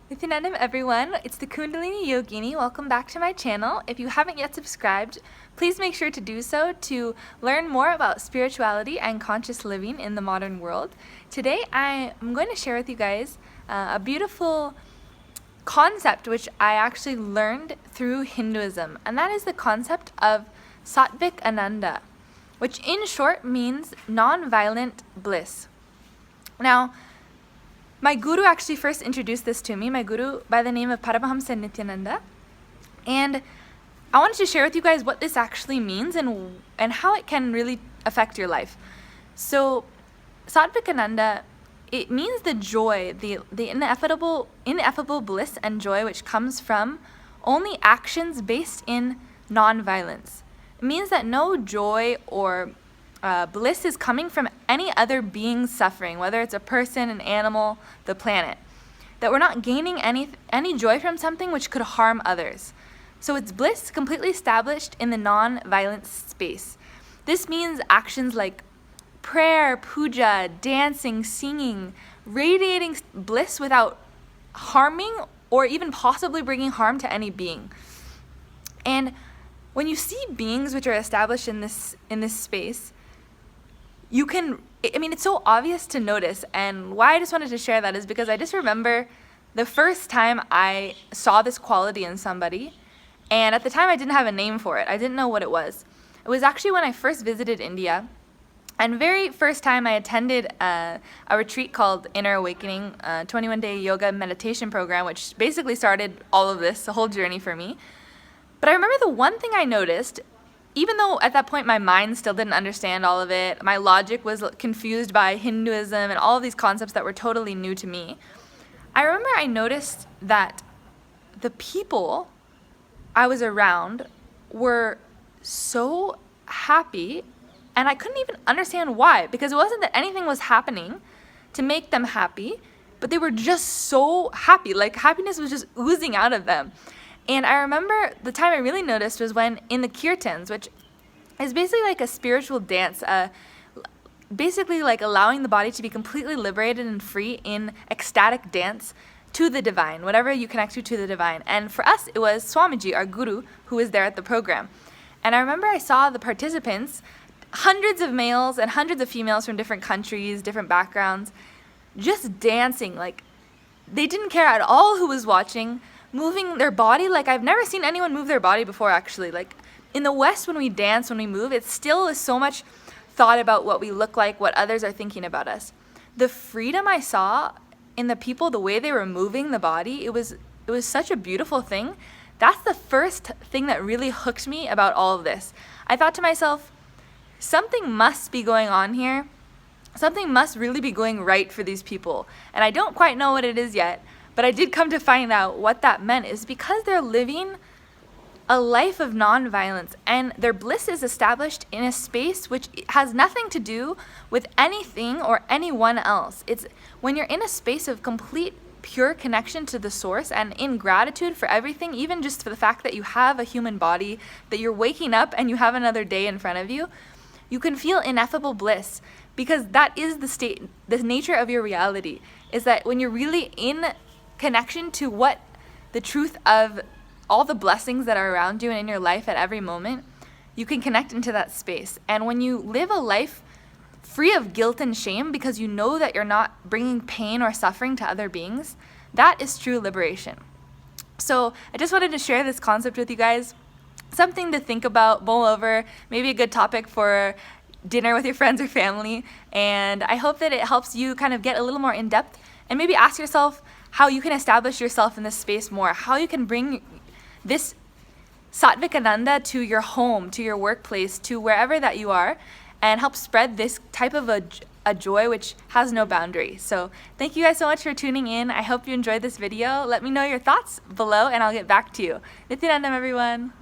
Nithyanandam everyone, it's the Kundalini Yogini. Welcome back to my channel. If you haven't yet subscribed, please make sure to do so to learn more about spirituality and conscious living in the modern world. Today I am going to share with you guys a beautiful concept which I actually learned through Hinduism, and that is the concept of Satvik Ananda, which in short means nonviolent bliss. Now, my guru actually first introduced this to me, my guru by the name of Paramahamsa Nithyananda, and I wanted to share with you guys what this actually means and how it can really affect your life. So, Satvik Ananda, it means the joy, the ineffable bliss and joy which comes from only actions based in non-violence. It means that no joy or bliss is coming from any other being's suffering, whether it's a person, an animal, the planet. That we're not gaining any joy from something which could harm others. So it's bliss completely established in the non-violent space. This means actions like prayer, puja, dancing, singing, radiating bliss without harming or even possibly bringing harm to any being. And when you see beings which are established in this space, it's so obvious to notice, and why I just wanted to share that is because I just remember the first time I saw this quality in somebody, and at the time I didn't have a name for it. I didn't know what it was. It was actually when I first visited India, and very first time I attended a retreat called Inner Awakening, 21-day yoga meditation program, which basically started all of this, the whole journey for me. But I remember the one thing I noticed, even though at that point my mind still didn't understand all of it, my logic was confused by Hinduism and all of these concepts that were totally new to me, I remember I noticed that the people I was around were so happy, and I couldn't even understand why, because it wasn't that anything was happening to make them happy, but they were just so happy, like happiness was just oozing out of them. And I remember the time I really noticed was when in the kirtans, which is basically like a spiritual dance, basically like allowing the body to be completely liberated and free in ecstatic dance to the divine, whatever you connect to the divine. And for us, it was Swamiji, our guru, who was there at the program. And I remember I saw the participants, hundreds of males and hundreds of females from different countries, different backgrounds, just dancing. Like, they didn't care at all who was watching, moving their body like I've never seen anyone move their body before, actually. Like, in the West, when we dance, when we move, it still is so much thought about what we look like, what others are thinking about us. The freedom I saw in the people, the way they were moving the body, it was such a beautiful thing. That's the first thing that really hooked me about all of this. I thought to myself, something must be going on here. Something must really be going right for these people. And I don't quite know what it is yet, but I did come to find out what that meant is because they're living a life of non-violence, and their bliss is established in a space which has nothing to do with anything or anyone else. It's when you're in a space of complete pure connection to the source and in gratitude for everything, even just for the fact that you have a human body, that you're waking up and you have another day in front of you, you can feel ineffable bliss, because that is the nature of your reality, is that when you're really in connection to what the truth of all the blessings that are around you and in your life at every moment, you can connect into that space. And when you live a life free of guilt and shame because you know that you're not bringing pain or suffering to other beings, that is true liberation. So I just wanted to share this concept with you guys. Something to think about, mull over, maybe a good topic for dinner with your friends or family. And I hope that it helps you kind of get a little more in depth and maybe ask yourself how you can establish yourself in this space more, how you can bring this Satvik Ananda to your home, to your workplace, to wherever that you are, and help spread this type of a joy which has no boundary. So thank you guys so much for tuning in. I hope you enjoyed this video. Let me know your thoughts below and I'll get back to you. Nithyanandam everyone.